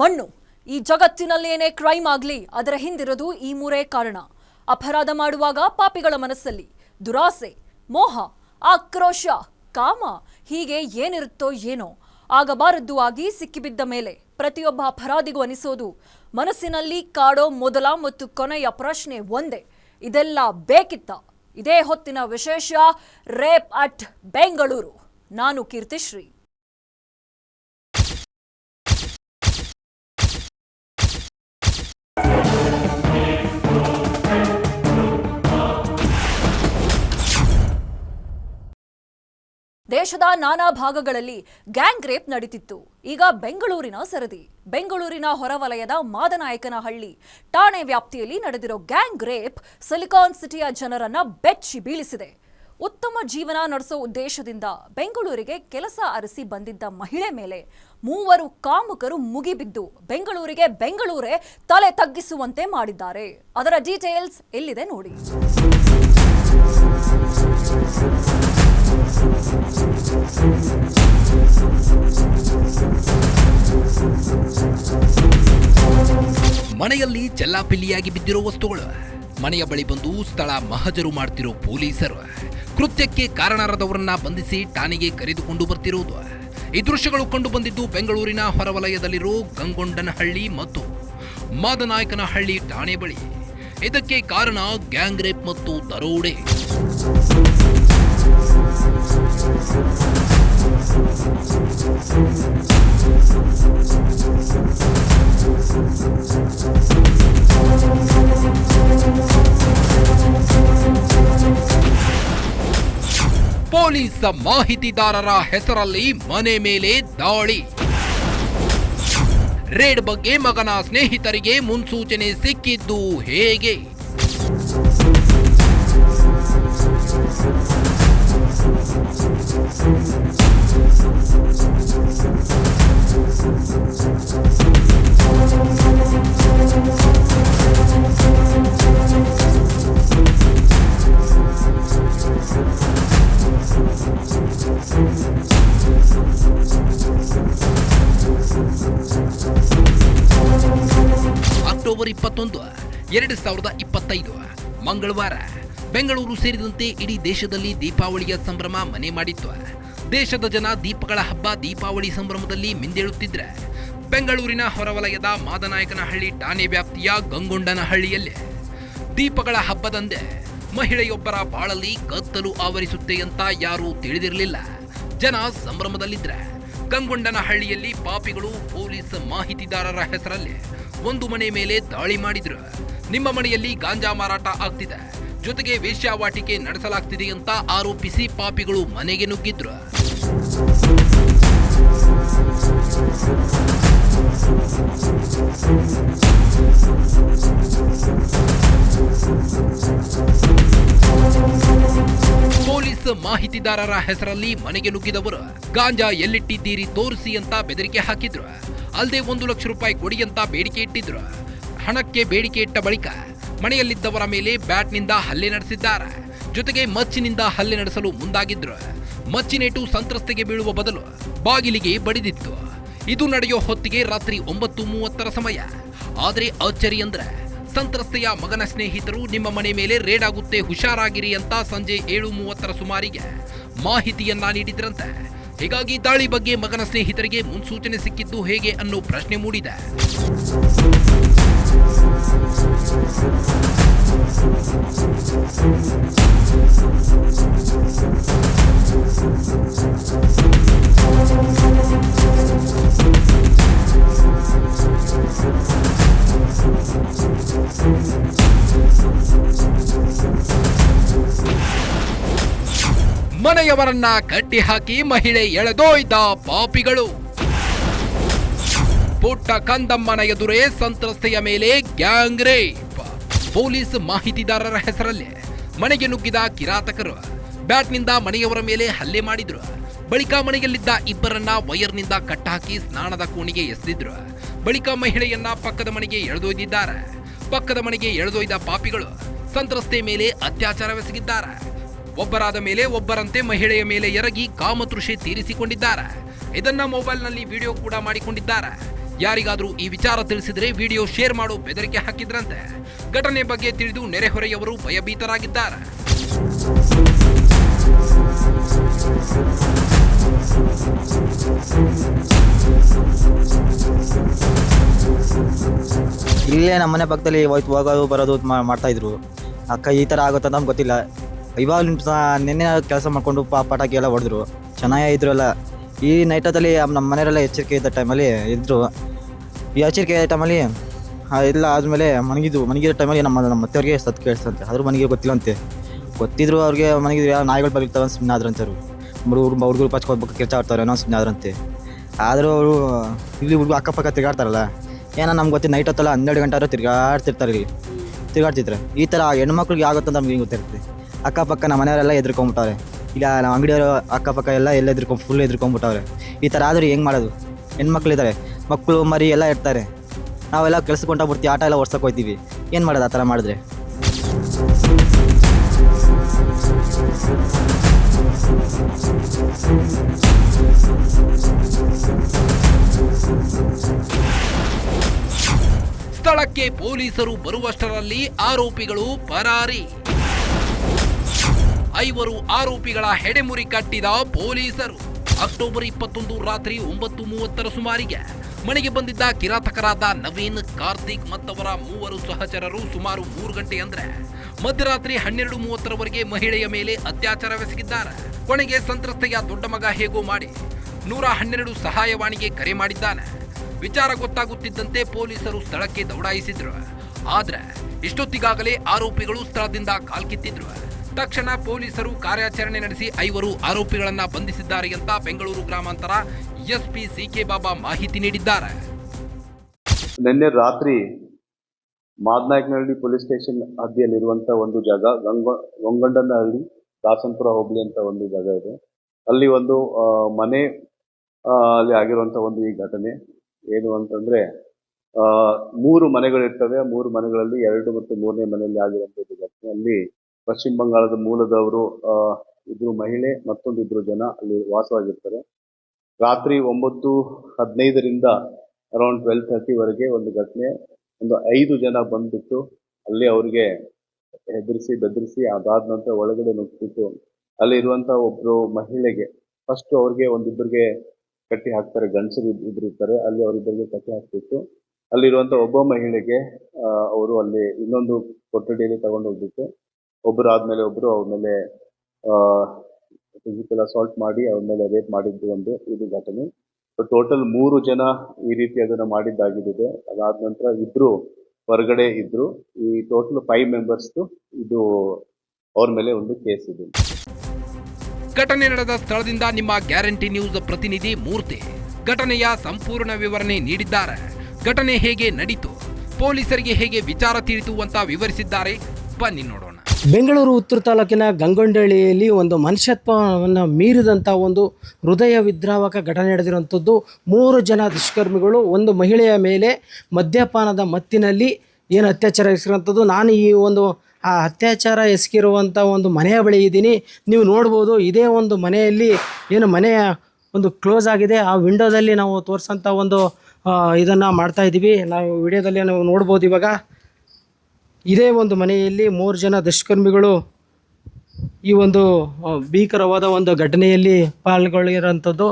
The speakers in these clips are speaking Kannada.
ಮಣ್ಣು. ಈ ಜಗತ್ತಿನಲ್ಲೇನೇ ಕ್ರೈಮ್ ಆಗಲಿ ಅದರ ಹಿಂದಿರೋದು ಈ ಮೂರೇ ಕಾರಣ. ಅಪರಾಧ ಮಾಡುವಾಗ ಪಾಪಿಗಳ ಮನಸ್ಸಲ್ಲಿ ದುರಾಸೆ, ಮೋಹ, ಆಕ್ರೋಶ, ಕಾಮ ಹೀಗೆ ಏನಿರುತ್ತೋ ಏನೋ. ಆಗಬಾರದ್ದು ಆಗಿ ಸಿಕ್ಕಿಬಿದ್ದ ಮೇಲೆ ಪ್ರತಿಯೊಬ್ಬ ಅಪರಾಧಿಗೂ ಅನಿಸೋದು ಮನಸ್ಸಿನಲ್ಲಿ ಕಾಡೋ ಮೊದಲ ಮತ್ತು ಕೊನೆಯ ಪ್ರಶ್ನೆ ಒಂದೇ, ಇದೆಲ್ಲ ಬೇಕಿತ್ತ? ಇದೇ ಹೊತ್ತಿನ ವಿಶೇಷ ರೇಪ್ ಅಟ್ ಬೆಂಗಳೂರು. ನಾನು ಕೀರ್ತಿಶ್ರೀ. ದೇಶದ ನಾನಾ ಭಾಗಗಳಲ್ಲಿ ಗ್ಯಾಂಗ್ ರೇಪ್ ನಡೀತಿತ್ತು. ಈಗ ಬೆಂಗಳೂರಿನ ಸರದಿ. ಬೆಂಗಳೂರಿನ ಹೊರವಲಯದ ಮಾದನಾಯಕನಹಳ್ಳಿ ಠಾಣೆ ವ್ಯಾಪ್ತಿಯಲ್ಲಿ ನಡೆದಿರೋ ಗ್ಯಾಂಗ್ ರೇಪ್ ಸಿಲಿಕಾನ್ ಸಿಟಿಯ ಜನರನ್ನ ಬೆಚ್ಚಿ ಬೀಳಿಸಿದೆ. ಉತ್ತಮ ಜೀವನ ನಡೆಸೋ ಉದ್ದೇಶದಿಂದ ಬೆಂಗಳೂರಿಗೆ ಕೆಲಸ ಅರಸಿ ಬಂದಿದ್ದ ಮಹಿಳೆ ಮೇಲೆ ಮೂವರು ಕಾಮುಕರು ಮುಗಿಬಿದ್ದು ಬೆಂಗಳೂರೇ ತಲೆ ತಗ್ಗಿಸುವಂತೆ ಮಾಡಿದ್ದಾರೆ. ಅದರ ಡೀಟೇಲ್ಸ್ ಎಲ್ಲಿದೆ ನೋಡಿ. ಮನೆಯಲ್ಲಿ ಚೆಲ್ಲಾಪಿಲ್ಲಿಯಾಗಿ ಬಿದ್ದಿರೋ ವಸ್ತುಗಳು, ಮನೆಯ ಬಳಿ ಬಂದು ಸ್ಥಳ ಮಹಜರು ಮಾಡ್ತಿರೋ ಪೊಲೀಸರು, ಕೃತ್ಯಕ್ಕೆ ಕಾರಣರಾದವರನ್ನ ಬಂಧಿಸಿ ಠಾಣೆಗೆ ಕರೆದುಕೊಂಡು ಬರ್ತಿರುವುದು. ಈ ದೃಶ್ಯಗಳು ಕಂಡು ಬಂದಿದ್ದು ಬೆಂಗಳೂರಿನ ಹೊರವಲಯದಲ್ಲಿರೋ ಗಂಗೊಂಡನಹಳ್ಳಿ ಮತ್ತು ಮಾದನಾಯಕನಹಳ್ಳಿ ಠಾಣೆ ಬಳಿ. ಇದಕ್ಕೆ ಕಾರಣ ಗ್ಯಾಂಗ್ ರೇಪ್ ಮತ್ತು ದರೋಡೆ. ಪೊಲೀಸ್ ಮಾಹಿತಿದಾರರ ಹೆಸರಲ್ಲಿ ಮನೆ ಮೇಲೆ ದಾಳಿ. ರೇಡ್ ಬಗ್ಗೆ ಮಗನ ಸ್ನೇಹಿತರಿಗೆ ಮುನ್ಸೂಚನೆ ಸಿಕ್ಕಿದ್ದು ಹೇಗೆ? ಅಕ್ಟೋಬರ್ 21, 2025 ಮಂಗಳವಾರ ಬೆಂಗಳೂರು ಸೇರಿದಂತೆ ಇಡೀ ದೇಶದಲ್ಲಿ ದೀಪಾವಳಿಯ ಸಂಭ್ರಮ ಮನೆ ಮಾಡಿತ್ತು. ದೇಶದ ಜನ ದೀಪಗಳ ಹಬ್ಬ ದೀಪಾವಳಿ ಸಂಭ್ರಮದಲ್ಲಿ ಮಿಂದೇಳುತ್ತಿದ್ರೆ ಬೆಂಗಳೂರಿನ ಹೊರವಲಯದ ಮಾದನಾಯಕನಹಳ್ಳಿ ಠಾಣೆ ವ್ಯಾಪ್ತಿಯ ಗಂಗೊಂಡನಹಳ್ಳಿಯಲ್ಲಿ ದೀಪಗಳ ಹಬ್ಬದಂದೇ ಮಹಿಳೆಯೊಬ್ಬರ ಬಾಳಲ್ಲಿ ಕತ್ತಲು ಆವರಿಸುತ್ತೆ ಅಂತ ಯಾರೂ ತಿಳಿದಿರಲಿಲ್ಲ. ಜನ ಸಂಭ್ರಮದಲ್ಲಿದ್ರೆ ಗಂಗೊಂಡನಹಳ್ಳಿಯಲ್ಲಿ ಪಾಪಿಗಳು ಪೊಲೀಸ್ ಮಾಹಿತಿದಾರರ ಹೆಸರಲ್ಲಿ ಒಂದು ಮನೆ ಮೇಲೆ ದಾಳಿ ಮಾಡಿದ್ರು. ನಿಮ್ಮ ಮನೆಯಲ್ಲಿ ಗಾಂಜಾ ಮಾರಾಟ ಆಗ್ತಿದೆ, ಜೊತೆಗೆ ವೇಶ್ಯಾವಾಟಿಕೆ ನಡೆಸಲಾಗ್ತಿದೆ ಅಂತ ಆರೋಪಿಸಿ ಪಾಪಿಗಳು ಮನೆಗೆ ನುಗ್ಗಿದ್ರು. ಪೊಲೀಸ್ ಮಾಹಿತಿದಾರರ ಹೆಸರಲ್ಲಿ ಮನೆಗೆ ನುಗ್ಗಿದವರು ಗಾಂಜಾ ಎಲ್ಲಿಟ್ಟಿದ್ದೀರಿ ತೋರಿಸಿ ಅಂತ ಬೆದರಿಕೆ ಹಾಕಿದ್ರು. ಅಲ್ಲದೆ 1 ಲಕ್ಷ ರೂಪಾಯಿ ಕೊಡಿ ಅಂತ ಬೇಡಿಕೆ ಇಟ್ಟಿದ್ರು. ಹಣಕ್ಕೆ ಬೇಡಿಕೆ ಇಟ್ಟ ಬಳಿಕ ಮನೆಯಲ್ಲಿದ್ದವರ ಮೇಲೆ ಬ್ಯಾಟ್ನಿಂದ ಹಲ್ಲೆ ನಡೆಸಿದ್ದಾರೆ. ಜೊತೆಗೆ ಮಚ್ಚಿನಿಂದ ಹಲ್ಲೆ ನಡೆಸಲು ಮುಂದಾಗಿದ್ರು. ಮಚ್ಚಿನೇಟು ಸಂತ್ರಸ್ತೆಗೆ ಬೀಳುವ ಬದಲು ಬಾಗಿಲಿಗೆ ಬಡಿದಿತ್ತು. ಇದು ನಡೆಯೋ ಹೊತ್ತಿಗೆ ರಾತ್ರಿ 9:30 ಸಮಯ. ಆದರೆ ಅಚ್ಚರಿ ಅಂದ್ರೆ ಸಂತ್ರಸ್ತೆಯ ಮಗನ ಸ್ನೇಹಿತರು ನಿಮ್ಮ ಮನೆ ಮೇಲೆ ರೇಡ್ ಆಗುತ್ತೆ ಹುಷಾರಾಗಿರಿ ಅಂತ ಸಂಜೆ 7:30 ಸುಮಾರಿಗೆ ಮಾಹಿತಿಯನ್ನ ನೀಡಿದ್ರಂತೆ. ಹೀಗಾಗಿ ದಾಳಿ ಬಗ್ಗೆ ಮಗನ ಸ್ನೇಹಿತರಿಗೆ ಮುನ್ಸೂಚನೆ ಸಿಕ್ಕಿದ್ದು ಹೇಗೆ ಅನ್ನೋ ಪ್ರಶ್ನೆ ಮೂಡಿದೆ. ಮನೆಯವರನ್ನ ಕಟ್ಟಿ ಹಾಕಿ ಮಹಿಳೆ ಎಳೆದೊಯ್ದ ಪಾಪಿಗಳು. ಪುಟ್ಟ ಕಂದಮ್ಮನ ಎದುರೇ ಸಂತ್ರಸ್ತೆಯ ಮೇಲೆ ಗ್ಯಾಂಗ್ ರೇಪ್. ಪೊಲೀಸ್ ಮಾಹಿತಿದಾರರ ಹೆಸರಲ್ಲಿ ಮನೆಗೆ ನುಗ್ಗಿದ ಕಿರಾತಕರು ಬ್ಯಾಟ್ನಿಂದ ಮನೆಯವರ ಮೇಲೆ ಹಲ್ಲೆ ಮಾಡಿದ್ರು. ಬಳಿಕ ಮನೆಯಲ್ಲಿದ್ದ ಇಬ್ಬರನ್ನ ವೈರ್ನಿಂದ ಕಟ್ಟಾಕಿ ಸ್ನಾನದ ಕೋಣೆಗೆ ಎಸೆದಿದ್ರು. ಬಳಿಕ ಮಹಿಳೆಯನ್ನ ಪಕ್ಕದ ಮನೆಗೆ ಎಳೆದೊಯ್ದಿದ್ದಾರೆ. ಪಕ್ಕದ ಮನೆಗೆ ಎಳೆದೊಯ್ದ ಪಾಪಿಗಳು ಸಂತ್ರಸ್ತೆ ಮೇಲೆ ಅತ್ಯಾಚಾರವೆಸಗಿದ್ದಾರೆ. ಒಬ್ಬರಾದ ಮೇಲೆ ಒಬ್ಬರಂತೆ ಮಹಿಳೆಯ ಮೇಲೆ ಎರಗಿ ಕಾಮತೃಷೆ ತೀರಿಸಿಕೊಂಡಿದ್ದಾರೆ. ಇದನ್ನ ಮೊಬೈಲ್ನಲ್ಲಿ ವಿಡಿಯೋ ಕೂಡ ಮಾಡಿಕೊಂಡಿದ್ದಾರೆ. ಯಾರಿಗಾದ್ರೂ ಈ ವಿಚಾರ ತಿಳಿಸಿದ್ರೆ ವಿಡಿಯೋ ಶೇರ್ ಮಾಡೋ ಬೆದರಿಕೆ ಹಾಕಿದ್ರಂತೆ. ಘಟನೆ ಬಗ್ಗೆ ತಿಳಿದು ನೆರೆಹೊರೆಯವರು ಭಯಭೀತರಾಗಿದ್ದಾರೆ. ಇಲ್ಲೇ ನಮ್ಮ ಮನೆ ಪಕ್ಕದಲ್ಲಿ ಹೋಗೋದು ಬರೋದು ಮಾಡ್ತಾ ಇದ್ರು. ಅಕ್ಕ ಈ ಥರ ಆಗುತ್ತೆ ನಮ್ಗೆ ಗೊತ್ತಿಲ್ಲ. ಇವಾಗ ನಿನ್ನೆ ಕೆಲಸ ಮಾಡ್ಕೊಂಡು ಪಟಾಕಿ ಎಲ್ಲ ಹೊಡೆದ್ರು, ಚೆನ್ನಾಗೇ ಇದ್ರು ಎಲ್ಲ. ಈ ನೈಟಲ್ಲಿ ನಮ್ಮ ಮನೆಯವರೆಲ್ಲ ಎಚ್ಚರಿಕೆ ಇದ್ದ ಟೈಮಲ್ಲಿ ಇದ್ದರು. ಈ ಎಚ್ಚರಿಕೆ ಟೈಮಲ್ಲಿ ಎಲ್ಲ ಆದಮೇಲೆ ಮನಗಿರೋ ಟೈಮಲ್ಲಿ ನಮ್ಮ ಮತ್ತೆಯವ್ರಿಗೆ ಸತ್ತು ಕೇಳಿಸ್ತಂತೆ. ಆದರೂ ಮನೆಗೆ ಗೊತ್ತಿಲ್ಲಂತೆ. ಗೊತ್ತಿದ್ರು ಅವ್ರಿಗೆ ಮನೆಗಿದ್ರು ಯಾವ ನಾಯಿಗಳು ಬಗಿರ್ತಾವೆ ಅಂತ ಸುಮ್ಮನೆ ಆದ್ರಂತೆ. ಹುಡುಗರು ಪಚ್ಕೋಬೇಕು ಕೆಲಸ ಆಡ್ತಾರೆ ಅನ್ನೋ ಸುಮ್ಮನೆ ಆದ್ರಂತೆ. ಆದರೂ ಅವರು ಇಲ್ಲಿ ಅಕ್ಕಪಕ್ಕ ತಿರುಗಾಡ್ತಾರಲ್ಲ, ಏನೋ ನಮ್ಗೆ ಗೊತ್ತಿಲ್ಲ. ನೈಟ್ ಹೊತ್ತಲ್ಲ 12 ಗಂಟೆ ಆದರೂ ತಿರುಗಾಡ್ತಿದ್ರೆ ಈ ಥರ ಹೆಣ್ಮಕ್ಳಿಗೆ ಆಗುತ್ತೆ ಅಂತ ನಮ್ಗೆ ಗೊತ್ತಿರುತ್ತೆ. ಅಕ್ಕಪಕ್ಕ ನಮ್ಮ ಮನೆಯವರೆಲ್ಲ ಎದ್ಕೊಂಬಿಟ್ಟವ್ರೆ. ಇಲ್ಲ ನಮ್ಮ ಅಂಗಡಿಯವರು ಅಕ್ಕಪಕ್ಕ ಎಲ್ಲ ಫುಲ್ ಎದ್ಕೊಂಬಿಟ್ಟವ್ರೆ. ಈ ಥರ ಆದರೂ ಹೆಂಗೆ ಮಾಡೋದು? ಹೆಣ್ಮಕ್ಳಿದ್ದಾರೆ, ಮಕ್ಕಳು ಮರಿ ಎಲ್ಲ ಇರ್ತಾರೆ. ನಾವೆಲ್ಲ ಕೆಲ್ಸಕ್ಕೆ ಆಟ ಎಲ್ಲ ಓಡ್ಸಕ್ಕೆ ಹೋಗ್ತೀವಿ. ಏನು ಮಾಡೋದು ಆ ಥರ ಮಾಡಿದ್ರೆ? ಸ್ಥಳಕ್ಕೆ ಪೊಲೀಸರು ಬರುವಷ್ಟರಲ್ಲಿ ಆರೋಪಿಗಳು ಪರಾರಿ. 5 ಆರೋಪಿಗಳ ಹೆಡೆಮುರಿ ಕಟ್ಟಿದ ಪೊಲೀಸರು. ಅಕ್ಟೋಬರ್ 21 ರಾತ್ರಿ 9:30 ಸುಮಾರಿಗೆ ಮನೆಗೆ ಬಂದಿದ್ದ ಕಿರಾತಕರಾದ ನವೀನ್, ಕಾರ್ತಿಕ್ ಮತ್ತವರ 3 ಸಹಚರರು ಸುಮಾರು 3 ಗಂಟೆ ಅಂದ್ರೆ ಮಧ್ಯರಾತ್ರಿ 12:30 ಮಹಿಳೆಯ ಮೇಲೆ ಅತ್ಯಾಚಾರವೆಸಗಿದ್ದಾರೆ. ಕೊನೆಗೆ ಸಂತ್ರಸ್ತೆಯ ದೊಡ್ಡ ಮಗ ಹೇಗೋ ಮಾಡಿ 112 ಸಹಾಯವಾಣಿಗೆ ಕರೆ ಮಾಡಿದ್ದಾನೆ. ವಿಚಾರ ಗೊತ್ತಾಗುತ್ತಿದ್ದಂತೆ ಪೊಲೀಸರು ಸ್ಥಳಕ್ಕೆ ದೌಡಾಯಿಸಿದ್ರು. ಆದ್ರೆ ಇಷ್ಟೊತ್ತಿಗಾಗಲೇ ಆರೋಪಿಗಳು ಸ್ಥಳದಿಂದ ಕಾಲ್ಕಿತ್ತಿದ್ರು. ತಕ್ಷಣ ಪೊಲೀಸರು ಕಾರ್ಯಾಚರಣೆ ನಡೆಸಿ 5 ಆರೋಪಿಗಳನ್ನ ಬಂಧಿಸಿದ್ದಾರೆ ಅಂತ ಬೆಂಗಳೂರು ಗ್ರಾಮಾಂತರ ಎಸ್ಪಿ ಸಿಕೆ ಬಾಬಾ ಮಾಹಿತಿ ನೀಡಿದ್ದಾರೆ. ನಿನ್ನೆ ರಾತ್ರಿ ಮಾದನಾಯಕನಹಳ್ಳಿ ಪೊಲೀಸ್ ಸ್ಟೇಷನ್ ಹದ್ದಿಯಲ್ಲಿರುವಂತ ಒಂದು ಜಾಗ, ಗೊಂಗಂಡನಹಳ್ಳಿ ದಾಸನಪುರ ಹೋಬಳಿ ಅಂತ ಒಂದು ಜಾಗ ಇದೆ. ಅಲ್ಲಿ ಒಂದು ಮನೆ ಅಲ್ಲಿ ಆಗಿರುವಂತ ಒಂದು ಈ ಘಟನೆ ಏನು ಅಂತಂದ್ರೆ 3 ಮನೆಗಳಿರ್ತವೆ. 3 ಮನೆಗಳಲ್ಲಿ 2 ಮತ್ತು 3ನೇ ಮನೆಯಲ್ಲಿ ಆಗಿರುವಂತದ್ದು ಘಟನೆ. ಅಲ್ಲಿ ಪಶ್ಚಿಮ ಬಂಗಾಳದ ಮೂಲದವರು 2 ಮಹಿಳೆ ಮತ್ತೊಂದು 2 ಜನ ಅಲ್ಲಿ ವಾಸವಾಗಿರ್ತಾರೆ. ರಾತ್ರಿ 9:15ರಿಂದ ಅರೌಂಡ್ 12:30 ಒಂದು ಘಟನೆ. ಒಂದು 5 ಜನ ಬಂದ್ಬಿಟ್ಟು ಅಲ್ಲಿ ಅವ್ರಿಗೆ ಹೆದರಿಸಿ ಬೆದರಿಸಿ ಅದಾದ ನಂತರ ಒಳಗಡೆ ನುಗ್ಗಿಬಿಟ್ಟು ಅಲ್ಲಿ ಇರುವಂತ ಒಬ್ರು ಮಹಿಳೆಗೆ ಫಸ್ಟ್ ಅವ್ರಿಗೆ ಒಂದಿಬ್ಬರಿಗೆ ಕಟ್ಟಿ ಹಾಕ್ತಾರೆ. ಗಂಡಸರು ಇರ್ತಾರೆ, ಅಲ್ಲಿ ಅವರಿಬ್ಬರಿಗೆ ಕಟ್ಟಿ ಹಾಕ್ಬಿಟ್ಟು ಅಲ್ಲಿರುವಂತ ಒಬ್ಬ ಮಹಿಳೆಗೆ ಅವರು ಅಲ್ಲಿ ಇನ್ನೊಂದು ಕೊಠಡಿಯಲ್ಲಿ ತಗೊಂಡು ಹೋಗ್ಬಿಟ್ಟು ಒಬ್ರು ಆದ್ಮೇಲೆ ಒಬ್ರು ಅವ್ರ ಮೇಲೆ ಫಿಸಿಕಲ್ ಅಸಾಲ್ಟ್ ಮಾಡಿ ಅವ್ರ ಮೇಲೆ ರೇಪ್ ಮಾಡಿದ್ದು ಇದು ಘಟನೆ. ಟೋಟಲ್ 3 ಜನ ಈ ರೀತಿ ಅದನ್ನ ಮಾಡಿದ್ದಾಗಿದೆ. ಅದಾದ ನಂತರ 2 ಹೊರಗಡೆ ಇದ್ರು. ಈ ಟೋಟಲ್ 5 ಮೆಂಬರ್ಸ್ ಇದು ಅವ್ರ ಮೇಲೆ ಒಂದು ಕೇಸ್ ಇದೆ. ಘಟನೆ ನಡೆದ ಸ್ಥಳದಿಂದ ನಿಮ್ಮ ಗ್ಯಾರಂಟಿ ನ್ಯೂಸ್ ಪ್ರತಿನಿಧಿ ಮೂರ್ತಿ ಘಟನೆಯ ಸಂಪೂರ್ಣ ವಿವರಣೆ ನೀಡಿದ್ದಾರೆ. ಘಟನೆ ಹೇಗೆ ನಡೀತು, ಪೊಲೀಸರಿಗೆ ಹೇಗೆ ವಿಚಾರ ತಿಳಿತು ಅಂತ ವಿವರಿಸಿದ್ದಾರೆ. ಬನ್ನಿ ನೋಡೋಣ. ಬೆಂಗಳೂರು ಉತ್ತರ ತಾಲೂಕಿನ ಗಂಗೊಂಡಳ್ಳಿಯಲ್ಲಿ ಒಂದು ಮನುಷ್ಯತ್ವವನ್ನು ಮೀರಿದಂಥ ಒಂದು ಹೃದಯ ವಿದ್ರಾವಕ ಘಟನೆ ನಡೆದಿರುವಂಥದ್ದು. 3 ಜನ ದುಷ್ಕರ್ಮಿಗಳು ಒಂದು ಮಹಿಳೆಯ ಮೇಲೆ ಮದ್ಯಪಾನದ ಮತ್ತಿನಲ್ಲಿ ಏನು ಅತ್ಯಾಚಾರ ಎಸಗಿರುವಂಥದ್ದು. ನಾನು ಈ ಒಂದು ಆ ಅತ್ಯಾಚಾರ ಎಸಗಿರುವಂಥ ಒಂದು ಮನೆಯ ಬಳಿ ಇದ್ದೀನಿ. ನೀವು ನೋಡ್ಬೋದು, ಇದೇ ಒಂದು ಮನೆಯಲ್ಲಿ ಏನು ಮನೆಯ ಒಂದು ಕ್ಲೋಸ್ ಆಗಿದೆ. ಆ ವಿಂಡೋದಲ್ಲಿ ನಾವು ತೋರಿಸೋಂಥ ಒಂದು ಇದನ್ನು ಮಾಡ್ತಾಯಿದ್ದೀವಿ. ನಾವು ವಿಡಿಯೋದಲ್ಲಿ ನಾವು ನೋಡ್ಬೋದು. ಇವಾಗ ಇದೇ ಒಂದು ಮನೆಯಲ್ಲಿ 3 ಜನ ದುಷ್ಕರ್ಮಿಗಳು ಈ ಒಂದು ಭೀಕರವಾದ ಒಂದು ಘಟನೆಯಲ್ಲಿ ಪಾಲ್ಗೊಳ್ಳಿರೋಂಥದ್ದು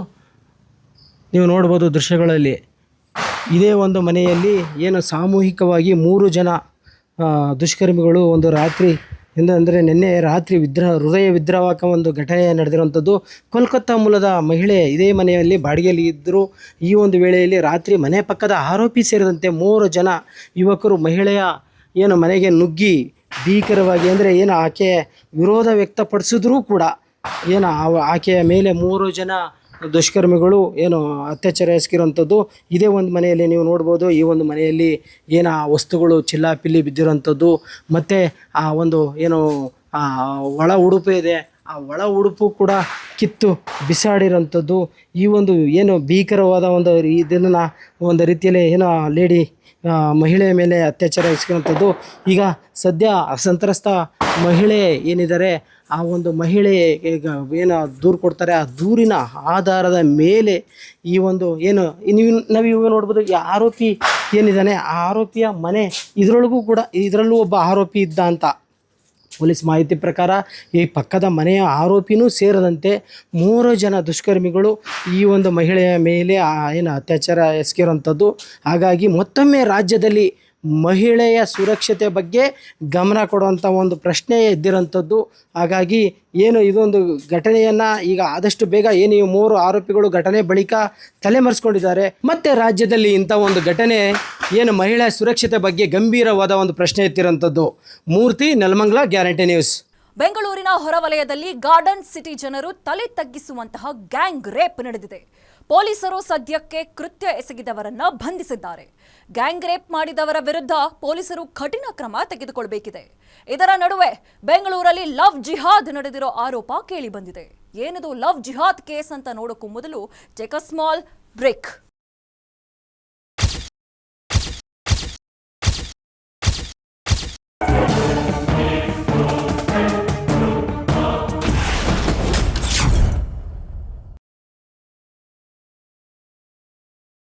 ನೀವು ನೋಡ್ಬೋದು ದೃಶ್ಯಗಳಲ್ಲಿ. ಇದೇ ಒಂದು ಮನೆಯಲ್ಲಿ ಏನು ಸಾಮೂಹಿಕವಾಗಿ 3 ಜನ ದುಷ್ಕರ್ಮಿಗಳು ಒಂದು ರಾತ್ರಿ ಅಂದರೆ ನಿನ್ನೆ ರಾತ್ರಿ ಹೃದಯ ವಿದ್ರಾವಕ ಒಂದು ಘಟನೆ ನಡೆದಿರುವಂಥದ್ದು. ಕೋಲ್ಕತ್ತಾ ಮೂಲದ ಮಹಿಳೆ ಇದೇ ಮನೆಯಲ್ಲಿ ಬಾಡಿಗೆಯಲ್ಲಿ ಇದ್ದರು. ಈ ಒಂದು ವೇಳೆಯಲ್ಲಿ ರಾತ್ರಿ ಮನೆ ಪಕ್ಕದ ಆರೋಪಿ ಸೇರಿದಂತೆ 3 ಜನ ಯುವಕರು ಮಹಿಳೆಯ ಏನು ಮನೆಗೆ ನುಗ್ಗಿ ಭೀಕರವಾಗಿ ಅಂದರೆ ಏನು ಆಕೆ ವಿರೋಧ ವ್ಯಕ್ತಪಡಿಸಿದ್ರೂ ಕೂಡ ಏನು ಆಕೆಯ ಮೇಲೆ 3 ಜನ ದುಷ್ಕರ್ಮಿಗಳು ಏನು ಅತ್ಯಾಚಾರ ಎಸಗಿರೋಂಥದ್ದು. ಇದೇ ಒಂದು ಮನೆಯಲ್ಲಿ ನೀವು ನೋಡ್ಬೋದು. ಈ ಒಂದು ಮನೆಯಲ್ಲಿ ಏನು ಆ ವಸ್ತುಗಳು ಚಿಲ್ಲಾಪಿಲ್ಲಿ ಬಿದ್ದಿರೋಂಥದ್ದು, ಮತ್ತು ಆ ಒಂದು ಏನು ಒಳ ಉಡುಪು ಇದೆ, ಆ ಒಳ ಉಡುಪು ಕೂಡ ಕಿತ್ತು ಬಿಸಾಡಿರೋಂಥದ್ದು. ಈ ಒಂದು ಏನು ಭೀಕರವಾದ ಒಂದು ಇದನ್ನು ಒಂದು ರೀತಿಯಲ್ಲಿ ಏನು ಲೇಡಿ ಮಹಿಳೆಯ ಮೇಲೆ ಅತ್ಯಾಚಾರ ಎಸಗಿರುವಂಥದ್ದು. ಈಗ ಸದ್ಯ ಅಸಂತ್ರಸ್ತ ಮಹಿಳೆ ಏನಿದ್ದಾರೆ ಆ ಒಂದು ಮಹಿಳೆ ಈಗ ಏನು ದೂರು ಕೊಡ್ತಾರೆ ಆ ದೂರಿನ ಆಧಾರದ ಮೇಲೆ ಈ ಒಂದು ಏನು ನಾವಿವಾಗ ನೋಡ್ಬೋದು ಈ ಆರೋಪಿ ಏನಿದ್ದಾನೆ ಆ ಆರೋಪಿಯ ಮನೆ ಇದರೊಳಗೂ ಕೂಡ ಇದರಲ್ಲೂ ಒಬ್ಬ ಆರೋಪಿ ಇದ್ದ ಅಂತ ಪೊಲೀಸ್ ಮಾಹಿತಿ ಪ್ರಕಾರ ಈ ಪಕ್ಕದ ಮನೆಯ ಆರೋಪಿನೂ ಸೇರದಂತೆ 3 ಜನ ದುಷ್ಕರ್ಮಿಗಳು ಈ ಒಂದು ಮಹಿಳೆಯ ಮೇಲೆ ಏನು ಅತ್ಯಾಚಾರ ಎಸಗಿರುವಂಥದ್ದು. ಹಾಗಾಗಿ ಮತ್ತೊಮ್ಮೆ ರಾಜ್ಯದಲ್ಲಿ ಮಹಿಳೆಯ ಸುರಕ್ಷತೆ ಬಗ್ಗೆ ಗಮನ ಕೊಡುವಂಥ ಒಂದು ಪ್ರಶ್ನೆ ಎದ್ದಿರೋಂಥದ್ದು. ಹಾಗಾಗಿ ಏನು ಇದೊಂದು ಘಟನೆಯನ್ನು ಈಗ ಆದಷ್ಟು ಬೇಗ ಏನು ಈ 3 ಆರೋಪಿಗಳು ಘಟನೆ ಬಳಿಕ ತಲೆಮರೆಸ್ಕೊಂಡಿದ್ದಾರೆ. ಮತ್ತು ರಾಜ್ಯದಲ್ಲಿ ಇಂಥ ಒಂದು ಘಟನೆ ಏನು ಮಹಿಳೆಯ ಸುರಕ್ಷತೆ ಬಗ್ಗೆ ಗಂಭೀರವಾದ ಒಂದು ಪ್ರಶ್ನೆ ಎತ್ತಿರೋಂಥದ್ದು. ಮೂರ್ತಿ, ನೆಲಮಂಗಲ, ಗ್ಯಾರಂಟಿ ನ್ಯೂಸ್. ಬೆಂಗಳೂರಿನ ಹೊರವಲಯದಲ್ಲಿ ಗಾರ್ಡನ್ ಸಿಟಿ ಜನರು ತಲೆ ತಗ್ಗಿಸುವಂತಹ ಗ್ಯಾಂಗ್ ರೇಪ್ ನಡೆದಿದೆ. ಪೊಲೀಸರು ಸದ್ಯಕ್ಕೆ ಕೃತ್ಯ ಎಸಗಿದವರನ್ನ ಬಂಧಿಸಿದ್ದಾರೆ. ಗ್ಯಾಂಗ್ ರೇಪ್ ಮಾಡಿದವರ ವಿರುದ್ಧ ಪೊಲೀಸರು ಕಠಿಣ ಕ್ರಮ ತೆಗೆದುಕೊಳ್ಳಬೇಕಿದೆ. ಇದರ ನಡುವೆ ಬೆಂಗಳೂರಲ್ಲಿ ಲವ್ ಜಿಹಾದ್ ನಡೆದಿರೋ ಆರೋಪ ಕೇಳಿ ಬಂದಿದೆ. ಏನಿದು ಲವ್ ಜಿಹಾದ್ ಕೇಸ್ ಅಂತ ನೋಡೋಕ್ಕೂ ಮೊದಲು ಟೇಕ್ ಅ ಸ್ಮಾಲ್ ಬ್ರೇಕ್.